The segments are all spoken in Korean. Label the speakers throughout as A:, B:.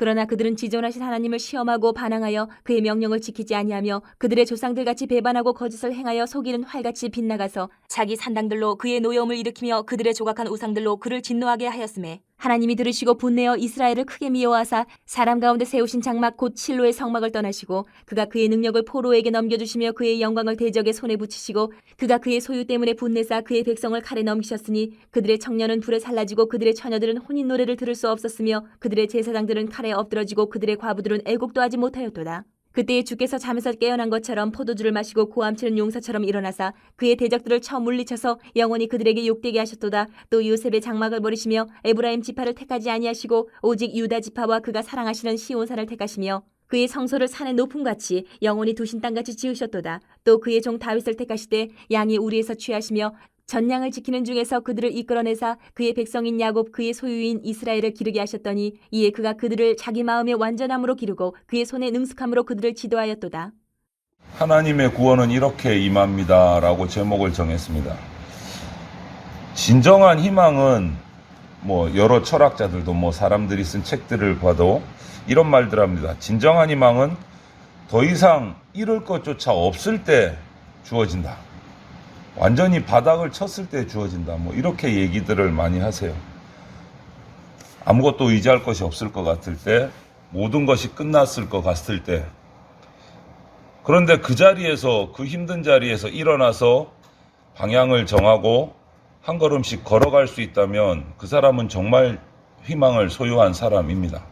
A: 그러나 그들은 지존하신 하나님을 시험하고 반항하여 그의 명령을 지키지 아니하며 그들의 조상들같이 배반하고 거짓을 행하여 속이는 활같이 빗나가서 자기 산당들로 그의 노여움을 일으키며 그들의 조각한 우상들로 그를 진노하게 하였음에 하나님이 들으시고 분내어 이스라엘을 크게 미워하사 사람 가운데 세우신 장막 곧 실로의 성막을 떠나시고 그가 그의 능력을 포로에게 넘겨주시며 그의 영광을 대적의 손에 붙이시고 그가 그의 소유 때문에 분내사 그의 백성을 칼에 넘기셨으니 그들의 청년은 불에 살라지고 그들의 처녀들은 혼인 노래를 들을 수 없었으며 그들의 제사장들은 칼에 엎드러지고 그들의 과부들은 애곡도 하지 못하였도다. 그때에 주께서 잠에서 깨어난 것처럼 포도주를 마시고 고함치는 용사처럼 일어나사 그의 대적들을 쳐 물리쳐서 영원히 그들에게 욕되게 하셨도다. 또 요셉의 장막을 버리시며 에브라임 지파를 택하지 아니하시고 오직 유다 지파와 그가 사랑하시는 시온산을 택하시며 그의 성소를 산의 높음같이 영원히 두신 땅같이 지으셨도다. 또 그의 종 다윗을 택하시되 양이 우리에서 취하시며 전량을 지키는 중에서 그들을 이끌어내사 그의 백성인 야곱 그의 소유인 이스라엘을 기르게 하셨더니 이에 그가 그들을 자기 마음의 완전함으로 기르고 그의 손의 능숙함으로 그들을 지도하였도다.
B: 하나님의 구원은 이렇게 임합니다 라고 제목을 정했습니다. 진정한 희망은 여러 철학자들도 사람들이 쓴 책들을 봐도 이런 말들 합니다. 진정한 희망은 더 이상 잃을 것조차 없을 때 주어진다. 완전히 바닥을 쳤을 때 주어진다. 이렇게 얘기들을 많이 하세요. 아무것도 의지할 것이 없을 것 같을 때, 모든 것이 끝났을 것 같을 때. 그런데 그 자리에서, 그 힘든 자리에서 일어나서 방향을 정하고 한 걸음씩 걸어갈 수 있다면 그 사람은 정말 희망을 소유한 사람입니다.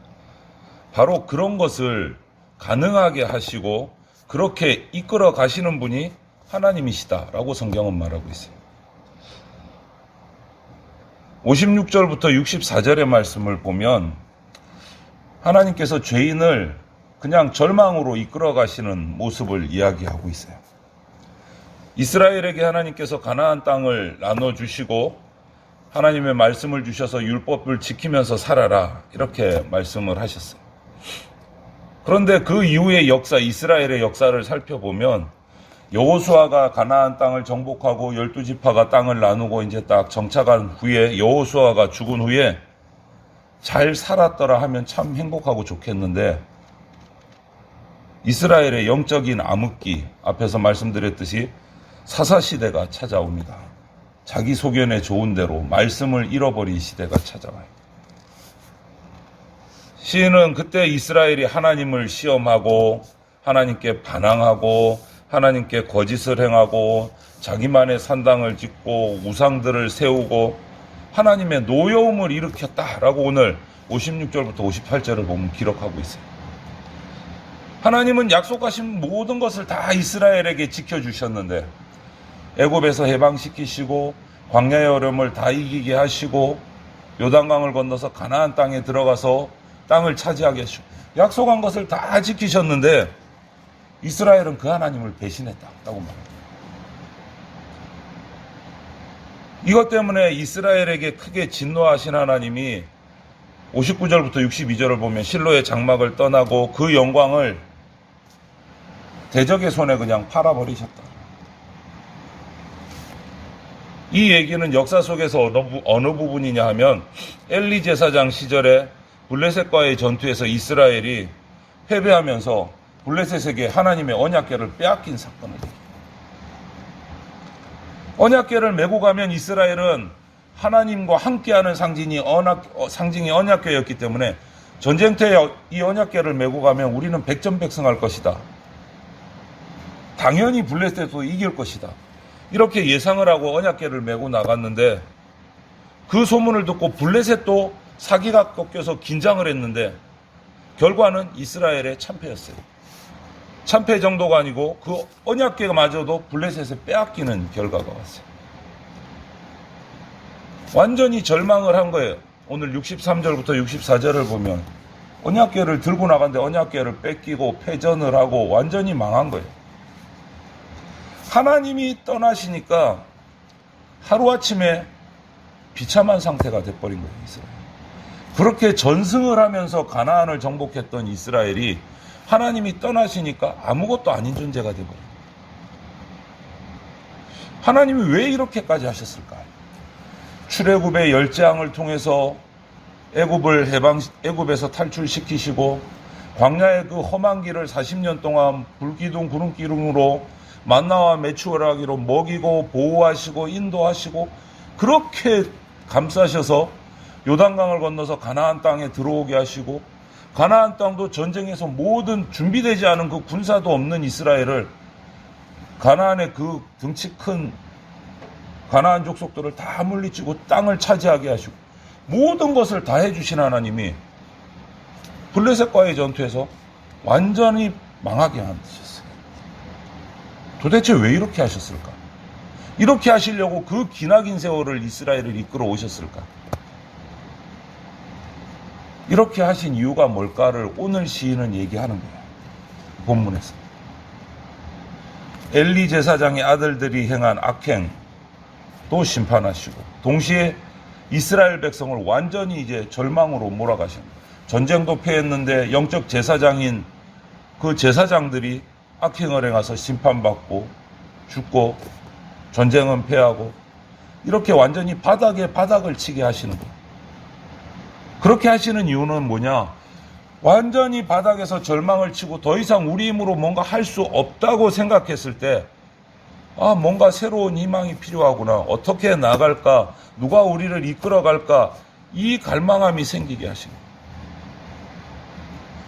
B: 바로 그런 것을 가능하게 하시고 그렇게 이끌어 가시는 분이 하나님이시다라고 성경은 말하고 있어요. 56절부터 64절의 말씀을 보면 하나님께서 죄인을 그냥 절망으로 이끌어 가시는 모습을 이야기하고 있어요. 이스라엘에게 하나님께서 가나안 땅을 나눠주시고 하나님의 말씀을 주셔서 율법을 지키면서 살아라 이렇게 말씀을 하셨어요. 그런데 그 이후의 역사, 이스라엘의 역사를 살펴보면 여호수아가 가나안 땅을 정복하고 12지파가 땅을 나누고 이제 딱 정착한 후에 여호수아가 죽은 후에 잘 살았더라 하면 참 행복하고 좋겠는데 이스라엘의 영적인 암흑기, 앞에서 말씀드렸듯이 사사시대가 찾아옵니다. 자기 소견에 좋은 대로 말씀을 잃어버린 시대가 찾아와요. 시인은 그때 이스라엘이 하나님을 시험하고 하나님께 반항하고 하나님께 거짓을 행하고 자기만의 산당을 짓고 우상들을 세우고 하나님의 노여움을 일으켰다라고 오늘 56절부터 58절을 보면 기록하고 있어요. 하나님은 약속하신 모든 것을 다 이스라엘에게 지켜주셨는데 애굽에서 해방시키시고 광야의 어려움을 다 이기게 하시고 요단강을 건너서 가나안 땅에 들어가서 땅을 차지하게 하시고 약속한 것을 다 지키셨는데 이스라엘은 그 하나님을 배신했다라고 말합니다. 이것 때문에 이스라엘에게 크게 진노하신 하나님이 59절부터 62절을 보면 실로의 장막을 떠나고 그 영광을 대적의 손에 그냥 팔아버리셨다. 이 얘기는 역사 속에서 어느 부분이냐 하면 엘리 제사장 시절에 블레셋과의 전투에서 이스라엘이 패배하면서 블레셋에게 하나님의 언약궤를 빼앗긴 사건을 얘기해요. 언약궤를 메고 가면 이스라엘은 하나님과 함께하는 상징이 언약궤였기 때문에 전쟁터에 이 언약궤를 메고 가면 우리는 백전백승할 것이다. 당연히 블레셋도 이길 것이다. 이렇게 예상을 하고 언약궤를 메고 나갔는데 그 소문을 듣고 블레셋도 사기가 꺾여서 긴장을 했는데 결과는 이스라엘의 참패였어요. 참패 정도가 아니고 그 언약궤마저도 블레셋에 빼앗기는 결과가 왔어요. 완전히 절망을 한 거예요. 오늘 63절부터 64절을 보면 언약궤를 들고 나갔는데 언약궤를 뺏기고 패전을 하고 완전히 망한 거예요. 하나님이 떠나시니까 하루아침에 비참한 상태가 돼버린 거예요. 이스라엘. 그렇게 전승을 하면서 가나안을 정복했던 이스라엘이 하나님이 떠나시니까 아무것도 아닌 존재가 되어버려요. 하나님이 왜 이렇게까지 하셨을까? 출애굽의 10재앙을 통해서 애굽에서 탈출시키시고 광야의 그 험한 길을 40년 동안 불기둥 구름기둥으로 만나와 메추라기로 먹이고 보호하시고 인도하시고 그렇게 감싸셔서 요단강을 건너서 가나안 땅에 들어오게 하시고 가나안 땅도 전쟁에서 모든 준비되지 않은 그 군사도 없는 이스라엘을 가나안의 그 등치 큰 가나안 족속들을 다 물리치고 땅을 차지하게 하시고 모든 것을 다 해주신 하나님이 블레셋과의 전투에서 완전히 망하게 하셨어요. 도대체 왜 이렇게 하셨을까? 이렇게 하시려고 그 기나긴 세월을 이스라엘을 이끌어 오셨을까? 이렇게 하신 이유가 뭘까를 오늘 시인은 얘기하는 거예요. 본문에서. 엘리 제사장의 아들들이 행한 악행도 심판하시고 동시에 이스라엘 백성을 완전히 이제 절망으로 몰아가십니다. 전쟁도 패했는데 영적 제사장인 그 제사장들이 악행을 행해서 심판받고 죽고 전쟁은 패하고 이렇게 완전히 바닥에 바닥을 치게 하시는 거예요. 그렇게 하시는 이유는 뭐냐? 완전히 바닥에서 절망을 치고 더 이상 우리 힘으로 뭔가 할 수 없다고 생각했을 때 뭔가 새로운 희망이 필요하구나. 어떻게 나갈까? 누가 우리를 이끌어갈까? 이 갈망함이 생기게 하시는 거예요.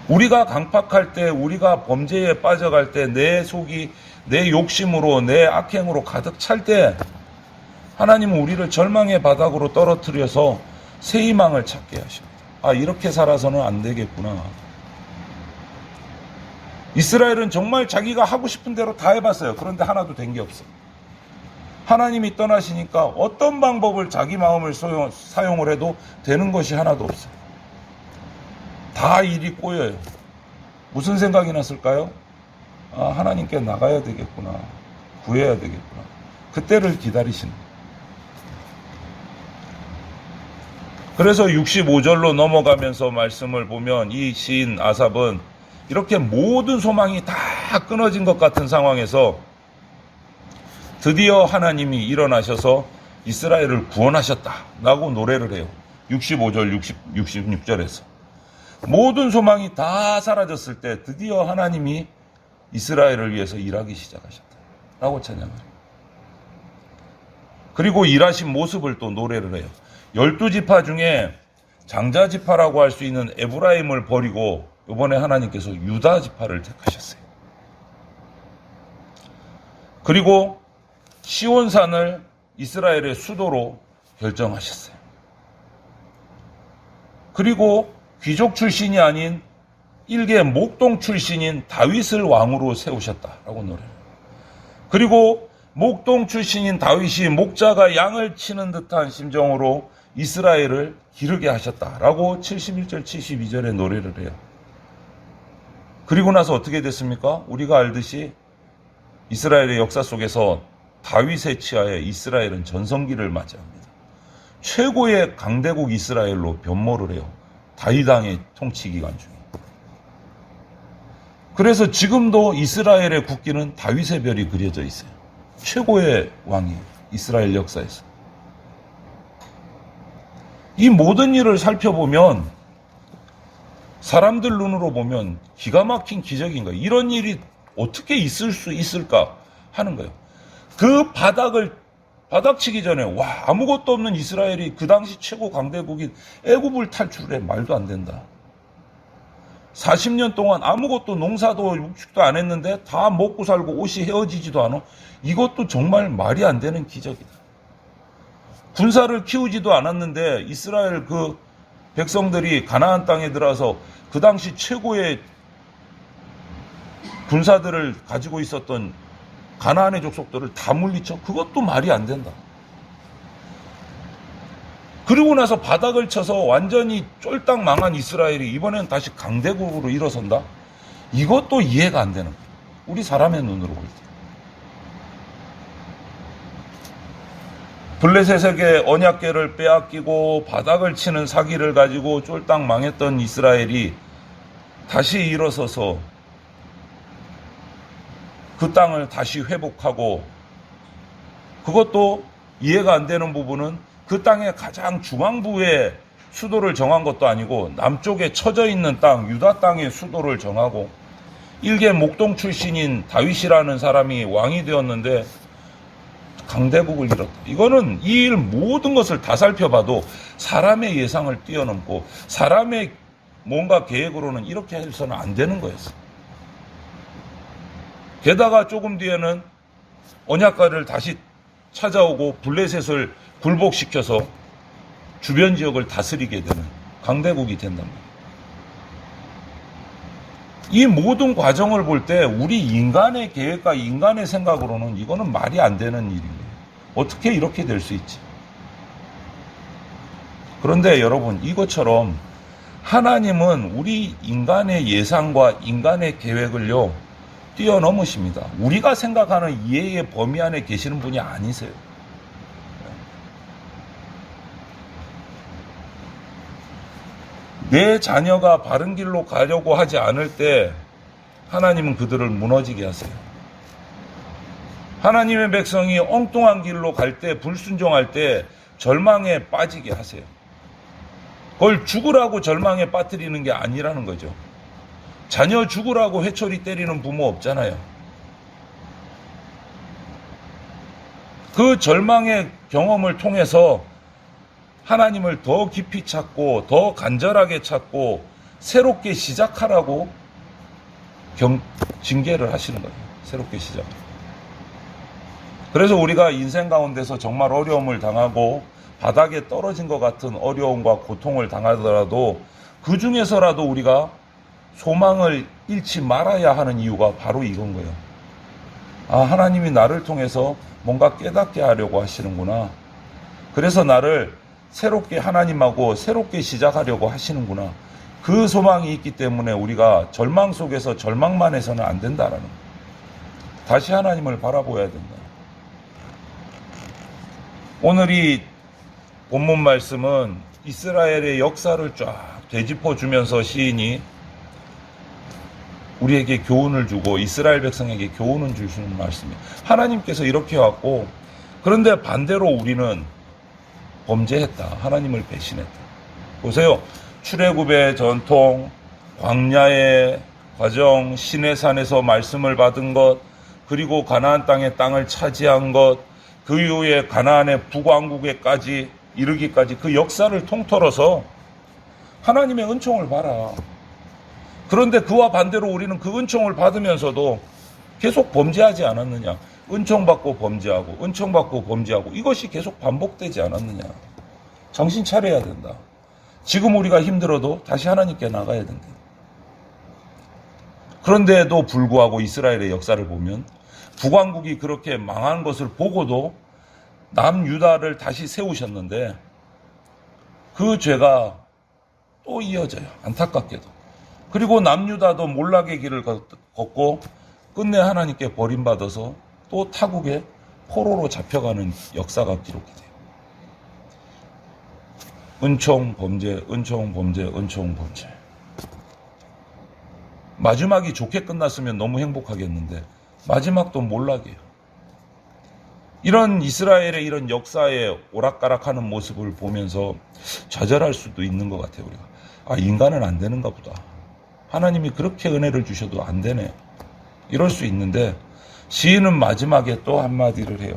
B: 우리가 강팍할 때, 우리가 범죄에 빠져갈 때, 내 속이 내 욕심으로, 내 악행으로 가득 찰 때 하나님은 우리를 절망의 바닥으로 떨어뜨려서 새 희망을 찾게 하십니다. 이렇게 살아서는 안 되겠구나. 이스라엘은 정말 자기가 하고 싶은 대로 다 해봤어요. 그런데 하나도 된 게 없어요. 하나님이 떠나시니까 어떤 방법을 자기 마음을 사용을 해도 되는 것이 하나도 없어요. 다 일이 꼬여요. 무슨 생각이 났을까요? 하나님께 나가야 되겠구나. 구해야 되겠구나. 그때를 기다리시는 거예요. 그래서 65절로 넘어가면서 말씀을 보면 이 시인 아삽은 이렇게 모든 소망이 다 끊어진 것 같은 상황에서 드디어 하나님이 일어나셔서 이스라엘을 구원하셨다라고 노래를 해요. 65절, 66절에서. 모든 소망이 다 사라졌을 때 드디어 하나님이 이스라엘을 위해서 일하기 시작하셨다라고 찬양해요. 그리고 일하신 모습을 또 노래를 해요. 12지파 중에 장자지파라고 할 수 있는 에브라임을 버리고 이번에 하나님께서 유다지파를 택하셨어요. 그리고 시온산을 이스라엘의 수도로 결정하셨어요. 그리고 귀족 출신이 아닌 일개 목동 출신인 다윗을 왕으로 세우셨다라고 노래해요. 그리고 목동 출신인 다윗이 목자가 양을 치는 듯한 심정으로 이스라엘을 기르게 하셨다라고 71절, 72절에 노래를 해요. 그리고 나서 어떻게 됐습니까? 우리가 알듯이 이스라엘의 역사 속에서 다윗의 치하에 이스라엘은 전성기를 맞이합니다. 최고의 강대국 이스라엘로 변모를 해요. 다윗 왕의 통치 기간 중에. 그래서 지금도 이스라엘의 국기는 다윗의 별이 그려져 있어요. 최고의 왕이에요. 이스라엘 역사에서. 이 모든 일을 살펴보면 사람들 눈으로 보면 기가 막힌 기적인 거예요. 이런 일이 어떻게 있을 수 있을까 하는 거예요. 그 바닥치기 전에 아무것도 없는 이스라엘이 그 당시 최고 강대국인 애굽을 탈출해. 말도 안 된다. 40년 동안 아무것도 농사도 육축도 안 했는데 다 먹고 살고 옷이 헤어지지도 않아. 이것도 정말 말이 안 되는 기적이다. 군사를 키우지도 않았는데 이스라엘 그 백성들이 가나안 땅에 들어와서 그 당시 최고의 군사들을 가지고 있었던 가나안의 족속들을 다 물리쳐. 그것도 말이 안 된다. 그리고 나서 바닥을 쳐서 완전히 쫄딱 망한 이스라엘이 이번엔 다시 강대국으로 일어선다? 이것도 이해가 안 되는 거예요. 우리 사람의 눈으로 볼 때. 블레셋에게 언약궤를 빼앗기고 바닥을 치는 사기를 가지고 쫄딱 망했던 이스라엘이 다시 일어서서 그 땅을 다시 회복하고, 그것도 이해가 안 되는 부분은 그 땅의 가장 중앙부에 수도를 정한 것도 아니고 남쪽에 처져 있는 땅, 유다 땅의 수도를 정하고 일개 목동 출신인 다윗이라는 사람이 왕이 되었는데 강대국을 이뤘다. 이거는 이 일 모든 것을 다 살펴봐도 사람의 예상을 뛰어넘고 사람의 뭔가 계획으로는 이렇게 해서는 안 되는 거였어. 게다가 조금 뒤에는 언약궤를 다시 찾아오고 블레셋을 굴복시켜서 주변 지역을 다스리게 되는 강대국이 된단 말이에요. 이 모든 과정을 볼 때 우리 인간의 계획과 인간의 생각으로는 이거는 말이 안 되는 일인 거예요. 어떻게 이렇게 될 수 있지? 그런데 여러분, 이것처럼 하나님은 우리 인간의 예상과 인간의 계획을요 뛰어넘으십니다. 우리가 생각하는 이해의 범위 안에 계시는 분이 아니세요. 내 자녀가 바른 길로 가려고 하지 않을 때 하나님은 그들을 무너지게 하세요. 하나님의 백성이 엉뚱한 길로 갈 때, 불순종할 때 절망에 빠지게 하세요. 그걸 죽으라고 절망에 빠뜨리는 게 아니라는 거죠. 자녀 죽으라고 회초리 때리는 부모 없잖아요. 그 절망의 경험을 통해서 하나님을 더 깊이 찾고 더 간절하게 찾고 새롭게 시작하라고 징계를 하시는 거예요. 새롭게 시작. 그래서 우리가 인생 가운데서 정말 어려움을 당하고 바닥에 떨어진 것 같은 어려움과 고통을 당하더라도 그 중에서라도 우리가 소망을 잃지 말아야 하는 이유가 바로 이건 거예요. 아, 하나님이 나를 통해서 뭔가 깨닫게 하려고 하시는구나. 그래서 나를 새롭게 하나님하고 새롭게 시작하려고 하시는구나. 그 소망이 있기 때문에 우리가 절망 속에서 절망만 해서는 안 된다라는 거예요. 다시 하나님을 바라보아야 된다. 오늘 이 본문 말씀은 이스라엘의 역사를 쫙 되짚어주면서 시인이 우리에게 교훈을 주고 이스라엘 백성에게 교훈을 주시는 말씀이에요. 하나님께서 이렇게 해왔고, 그런데 반대로 우리는 범죄했다. 하나님을 배신했다. 보세요. 출애굽의 전통, 광야의 과정, 시내산에서 말씀을 받은 것, 그리고 가나안 땅의 땅을 차지한 것, 그 이후에 가나안의 북왕국에까지 이르기까지 그 역사를 통틀어서 하나님의 은총을 봐라. 그런데 그와 반대로 우리는 그 은총을 받으면서도 계속 범죄하지 않았느냐. 은총받고 범죄하고 은총받고 범죄하고 이것이 계속 반복되지 않았느냐. 정신 차려야 된다. 지금 우리가 힘들어도 다시 하나님께 나가야 된다. 그런데도 불구하고 이스라엘의 역사를 보면 북왕국이 그렇게 망한 것을 보고도 남유다를 다시 세우셨는데 그 죄가 또 이어져요. 안타깝게도. 그리고 남유다도 몰락의 길을 걷고 끝내 하나님께 버림받아서 또 타국에 포로로 잡혀가는 역사가 기록이 돼요. 은총 범죄, 은총 범죄, 은총 범죄. 마지막이 좋게 끝났으면 너무 행복하겠는데 마지막도 몰락이에요. 이런 이스라엘의 이런 역사의 오락가락하는 모습을 보면서 좌절할 수도 있는 것 같아요. 우리가 아, 인간은 안 되는가 보다. 하나님이 그렇게 은혜를 주셔도 안 되네. 이럴 수 있는데 시인은 마지막에 또 한마디를 해요.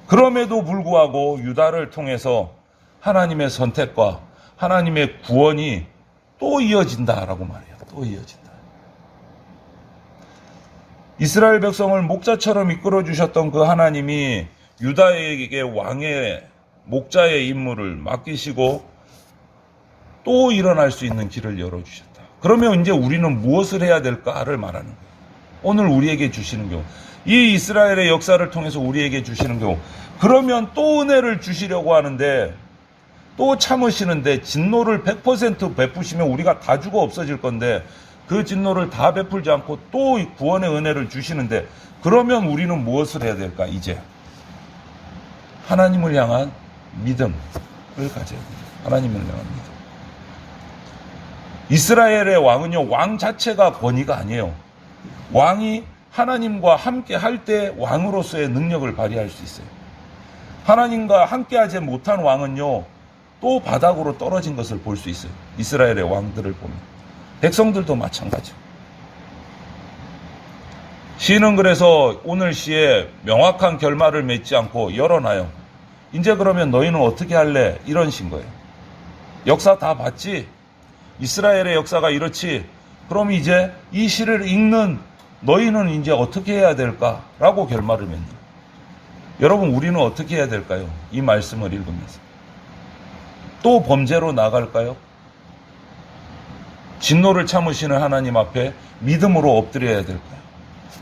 B: 그럼에도 불구하고 유다를 통해서 하나님의 선택과 하나님의 구원이 또 이어진다라고 말해요. 또 이어진다. 이스라엘 백성을 목자처럼 이끌어 주셨던 그 하나님이 유다에게 왕의 목자의 임무를 맡기시고 또 일어날 수 있는 길을 열어주셨다. 그러면 이제 우리는 무엇을 해야 될까를 말하는 거예요. 오늘 우리에게 주시는 경우, 이 이스라엘의 역사를 통해서 우리에게 주시는 경우, 그러면 또 은혜를 주시려고 하는데 또 참으시는데 진노를 100% 베푸시면 우리가 다 죽어 없어질 건데 그 진노를 다 베풀지 않고 또 구원의 은혜를 주시는데 그러면 우리는 무엇을 해야 될까? 이제 하나님을 향한 믿음을 가져야 됩니다. 하나님을 향한 믿음. 이스라엘의 왕은요, 왕 자체가 권위가 아니에요. 왕이 하나님과 함께 할 때 왕으로서의 능력을 발휘할 수 있어요. 하나님과 함께 하지 못한 왕은요, 또 바닥으로 떨어진 것을 볼 수 있어요. 이스라엘의 왕들을 보면. 백성들도 마찬가지고. 시는 그래서 오늘 시에 명확한 결말을 맺지 않고 열어놔요. 이제 그러면 너희는 어떻게 할래? 이런 시인 거예요. 역사 다 봤지? 이스라엘의 역사가 이렇지? 그럼 이제 이 시를 읽는 너희는 이제 어떻게 해야 될까? 라고 결말을 맺는 거예요. 여러분, 우리는 어떻게 해야 될까요? 이 말씀을 읽으면서. 또 범죄로 나갈까요? 진노를 참으시는 하나님 앞에 믿음으로 엎드려야 될까요?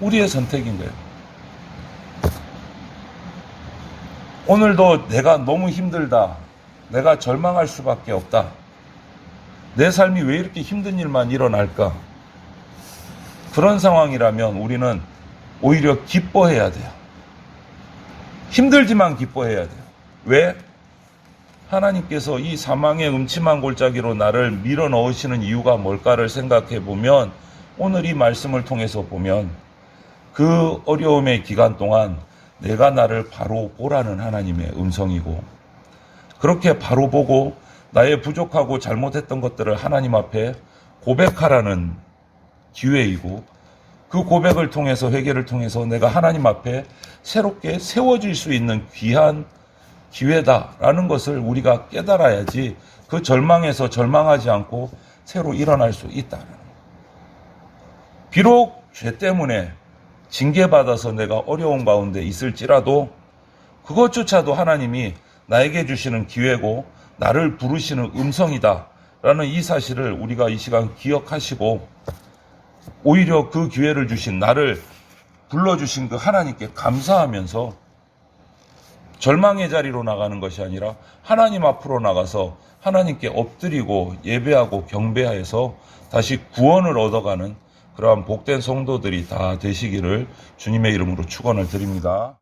B: 우리의 선택인 거예요. 오늘도 내가 너무 힘들다. 내가 절망할 수밖에 없다. 내 삶이 왜 이렇게 힘든 일만 일어날까? 그런 상황이라면 우리는 오히려 기뻐해야 돼요. 힘들지만 기뻐해야 돼요. 왜? 하나님께서 이 사망의 음침한 골짜기로 나를 밀어 넣으시는 이유가 뭘까를 생각해 보면, 오늘 이 말씀을 통해서 보면 그 어려움의 기간 동안 내가 나를 바로 보라는 하나님의 음성이고, 그렇게 바로 보고 나의 부족하고 잘못했던 것들을 하나님 앞에 고백하라는 기회이고, 그 고백을 통해서, 회개를 통해서 내가 하나님 앞에 새롭게 세워질 수 있는 귀한 기회다라는 것을 우리가 깨달아야지 그 절망에서 절망하지 않고 새로 일어날 수 있다는 거예요. 비록 죄 때문에 징계받아서 내가 어려운 가운데 있을지라도 그것조차도 하나님이 나에게 주시는 기회고 나를 부르시는 음성이다라는 이 사실을 우리가 이 시간 기억하시고, 오히려 그 기회를 주신, 나를 불러주신 그 하나님께 감사하면서 절망의 자리로 나가는 것이 아니라 하나님 앞으로 나가서 하나님께 엎드리고 예배하고 경배하여서 다시 구원을 얻어가는 그러한 복된 성도들이 다 되시기를 주님의 이름으로 축원을 드립니다.